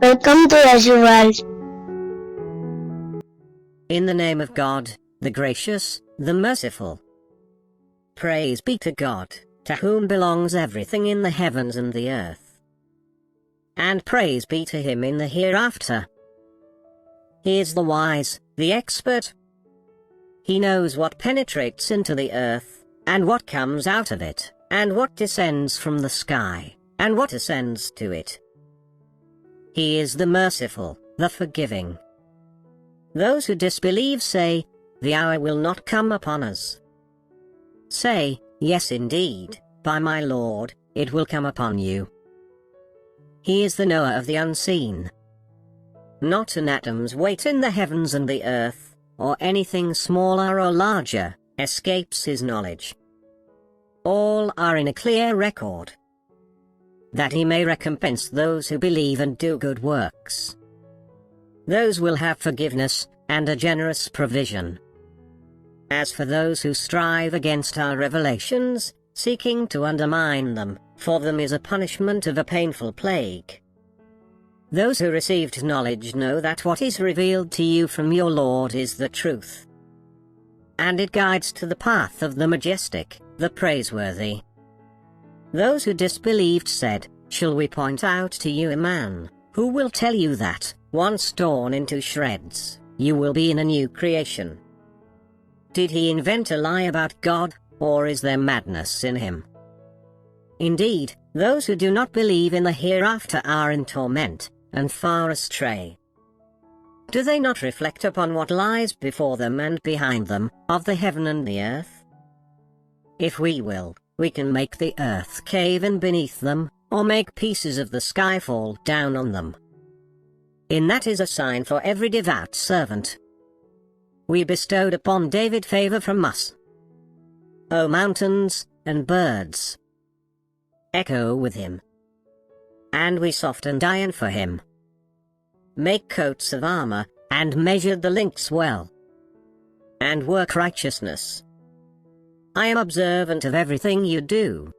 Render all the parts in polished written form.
Welcome to Azure World. In the name of God, the gracious, the merciful. Praise be to God, to whom belongs everything in the heavens and the earth. And praise be to him in the hereafter. He is the wise, the expert. He knows what penetrates into the earth, and what comes out of it, and what descends from the sky, and what ascends to it. He is the merciful, the forgiving. Those who disbelieve say, "The hour will not come upon us." Say, "Yes indeed, by my Lord, it will come upon you." He is the knower of the unseen. Not an atom's weight in the heavens and the earth, or anything smaller or larger, escapes his knowledge. All are in a clear record, that he may recompense those who believe and do good works. Those will have forgiveness, and a generous provision. As for those who strive against our revelations, seeking to undermine them, for them is a punishment of a painful plague. Those who received knowledge know that what is revealed to you from your Lord is the truth. And it guides to the path of the majestic, the praiseworthy. Those who disbelieved said, "Shall we point out to you a man, who will tell you that, once torn into shreds, you will be in a new creation?" Did he invent a lie about God, or is there madness in him? Indeed, those who do not believe in the hereafter are in torment, and far astray. Do they not reflect upon what lies before them and behind them, of the heaven and the earth? If we will, we can make the earth cave in beneath them, or make pieces of the sky fall down on them. In that is a sign for every devout servant. We bestowed upon David favor from us. O mountains, and birds, echo with him. And we softened iron for him. Make coats of armor, and measured the links well. And work righteousness. I am observant of everything you do.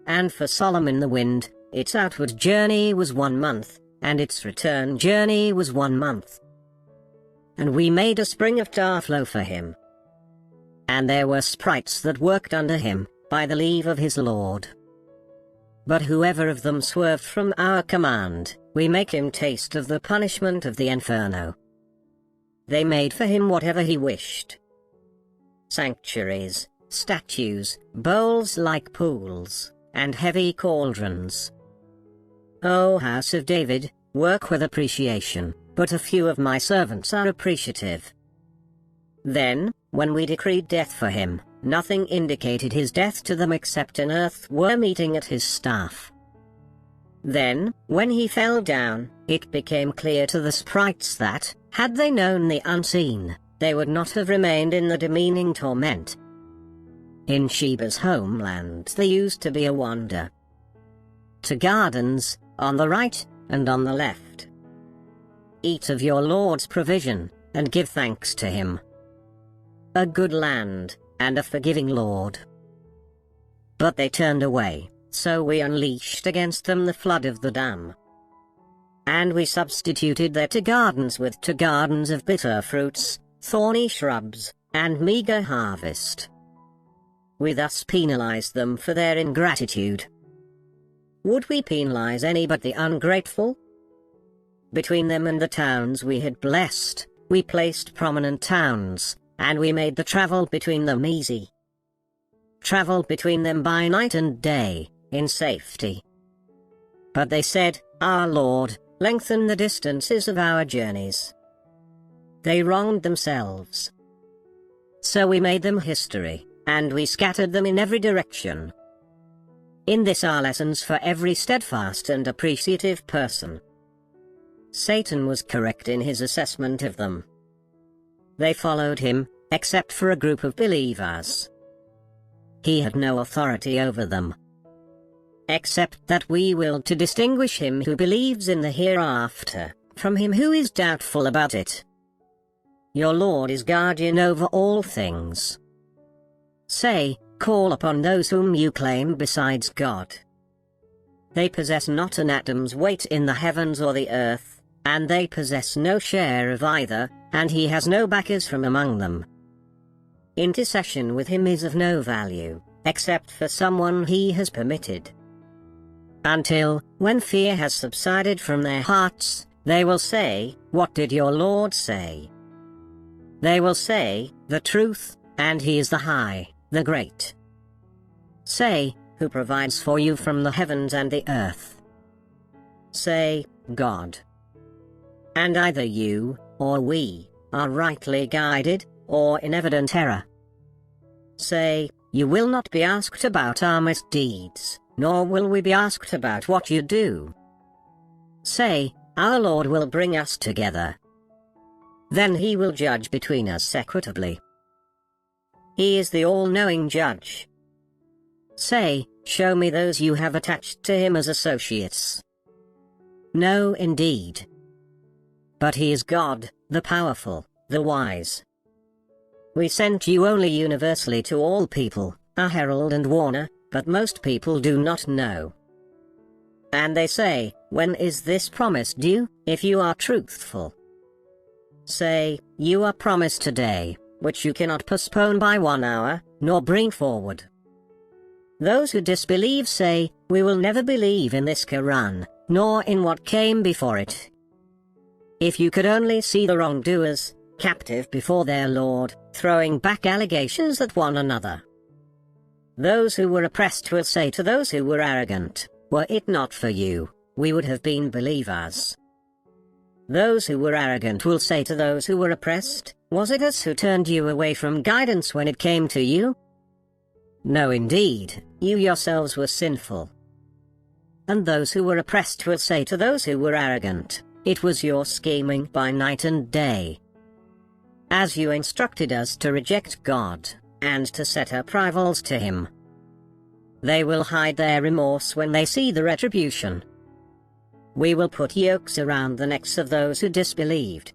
And for Solomon the wind, its outward journey was 1 month, and its return journey was 1 month. And we made a spring of tar flow for him. And there were sprites that worked under him, by the leave of his Lord. But whoever of them swerved from our command, we make him taste of the punishment of the inferno. They made for him whatever he wished. Sanctuaries, statues, bowls like pools, and heavy cauldrons. O house of David, work with appreciation, but a few of my servants are appreciative. Then, when we decreed death for him, nothing indicated his death to them except an earthworm eating at his staff. Then, when he fell down, it became clear to the sprites that, had they known the unseen, they would not have remained in the demeaning torment. In Sheba's homeland there used to be a wonder. To gardens, on the right, and on the left. Eat of your Lord's provision, and give thanks to him. A good land, and a forgiving Lord. But they turned away, so we unleashed against them the flood of the dam. And we substituted their to gardens with to gardens of bitter fruits, thorny shrubs, and meager harvest. We thus penalized them for their ingratitude. Would we penalize any but the ungrateful? Between them and the towns we had blessed, we placed prominent towns, and we made the travel between them easy. Travel between them by night and day, in safety. But they said, "Our Lord, lengthen the distances of our journeys." They wronged themselves. So we made them history, and we scattered them in every direction. In this are lessons for every steadfast and appreciative person. Satan was correct in his assessment of them. They followed him, except for a group of believers. He had no authority over them, except that we will to distinguish him who believes in the hereafter, from him who is doubtful about it. Your Lord is guardian over all things. Say, call upon those whom you claim besides God. they possess not an atom's weight in the heavens or the earth, and they possess no share of either, and he has no backers from among them. Intercession with him is of no value, except for someone he has permitted. Until, when fear has subsided from their hearts, they will say, "What did your Lord say?" They will say, "The truth, and he is the high, the great." Say, "Who provides for you from the heavens and the earth?" Say, "God." And either you, or we, are rightly guided, or in evident error. Say, "You will not be asked about our misdeeds, nor will we be asked about what you do." Say, "Our Lord will bring us together. Then he will judge between us equitably. He is the all-knowing judge." Say, "Show me those you have attached to him as associates." No, indeed. But he is God, the powerful, the wise. We sent you only universally to all people, a herald and warner, but most people do not know. And they say, "When is this promise due, if you are truthful?" Say, "You are promised today, which you cannot postpone by 1 hour, nor bring forward." Those who disbelieve say, "We will never believe in this Quran, nor in what came before it." If you could only see the wrongdoers, captive before their Lord, throwing back allegations at one another. Those who were oppressed will say to those who were arrogant, "Were it not for you, we would have been believers." Those who were arrogant will say to those who were oppressed, "Was it us who turned you away from guidance when it came to you?" No, indeed, you yourselves were sinful. And those who were oppressed will say to those who were arrogant, "It was your scheming by night and day, as you instructed us to reject God, and to set up rivals to him." They will hide their remorse when they see the retribution. We will put yokes around the necks of those who disbelieved.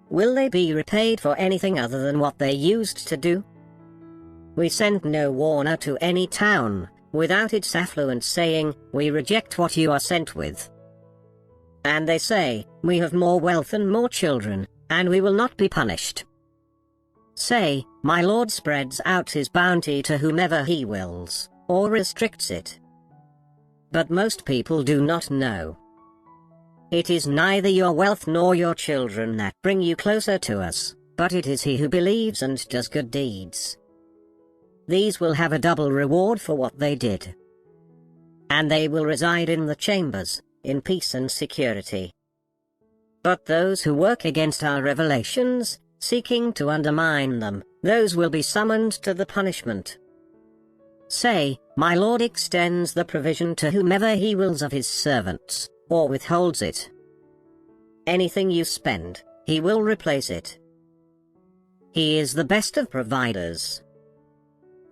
Will they be repaid for anything other than what they used to do? We sent no warner to any town, without its affluence saying, "We reject what you are sent with." And they say, "We have more wealth and more children, and we will not be punished." Say, "My Lord spreads out his bounty to whomever he wills, or restricts it." But most people do not know. It is neither your wealth nor your children that bring you closer to us, but it is he who believes and does good deeds. These will have a double reward for what they did. And they will reside in the chambers, in peace and security. But those who work against our revelations, seeking to undermine them, those will be summoned to the punishment. Say, "My Lord extends the provision to whomever he wills of his servants, or withholds it. Anything you spend, he will replace it. He is the best of providers."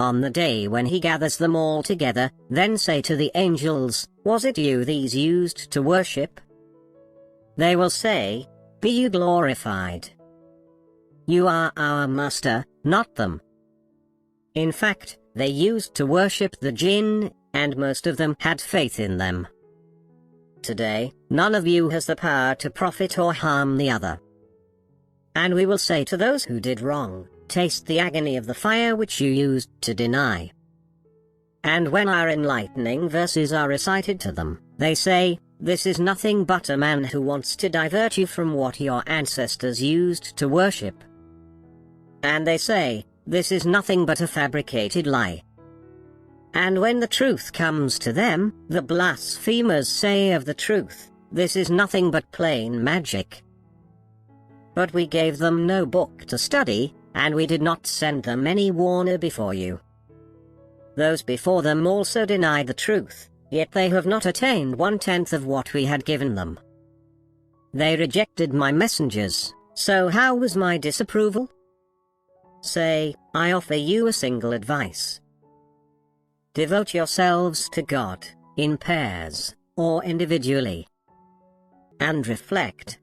On the day when he gathers them all together, then say to the angels, "Was it you these used to worship?" They will say, "Be you glorified. You are our master, not them." In fact, they used to worship the jinn, and most of them had faith in them. Today, none of you has the power to profit or harm the other. And we will say to those who did wrong, "Taste the agony of the fire which you used to deny." And when our enlightening verses are recited to them, they say, "This is nothing but a man who wants to divert you from what your ancestors used to worship." And they say, "This is nothing but a fabricated lie." And when the truth comes to them, the blasphemers say of the truth, "This is nothing but plain magic." But we gave them no book to study, and we did not send them any warner before you. Those before them also denied the truth, yet they have not attained 1/10 of what we had given them. They rejected my messengers, so how was my disapproval? Say, "I offer you a single advice. Devote yourselves to God, in pairs, or individually. And reflect.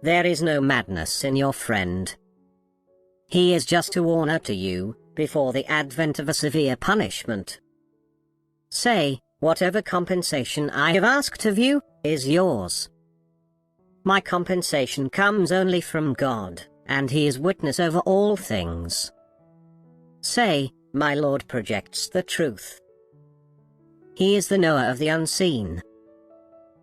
There is no madness in your friend. He is just a warner to you, before the advent of a severe punishment. Say, Whatever compensation I have asked of you is yours. My compensation comes only from God, and He is witness over all things. Say, my Lord projects the truth. He is the knower of the unseen.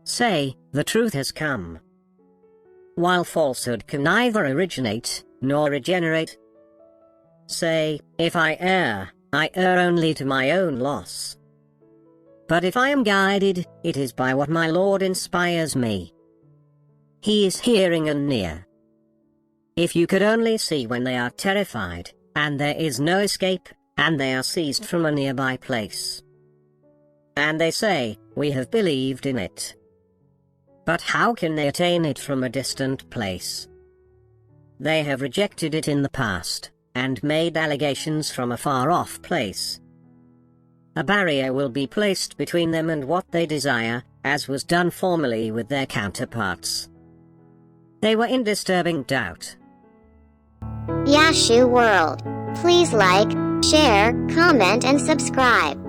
Say, the truth has come. While falsehood can neither originate, nor regenerate. Say, if I err only to my own loss. But if I am guided, it is by what my Lord inspires me. He is hearing and near. If you could only see when they are terrified, and there is no escape, and they are seized from a nearby place. And they say, we have believed in it. But how can they attain it from a distant place? They have rejected it in the past, and made allegations from a far-off place. A barrier will be placed between them and what they desire, as was done formerly with their counterparts. They were in disturbing doubt. Yashu World. Please like, share, comment and subscribe.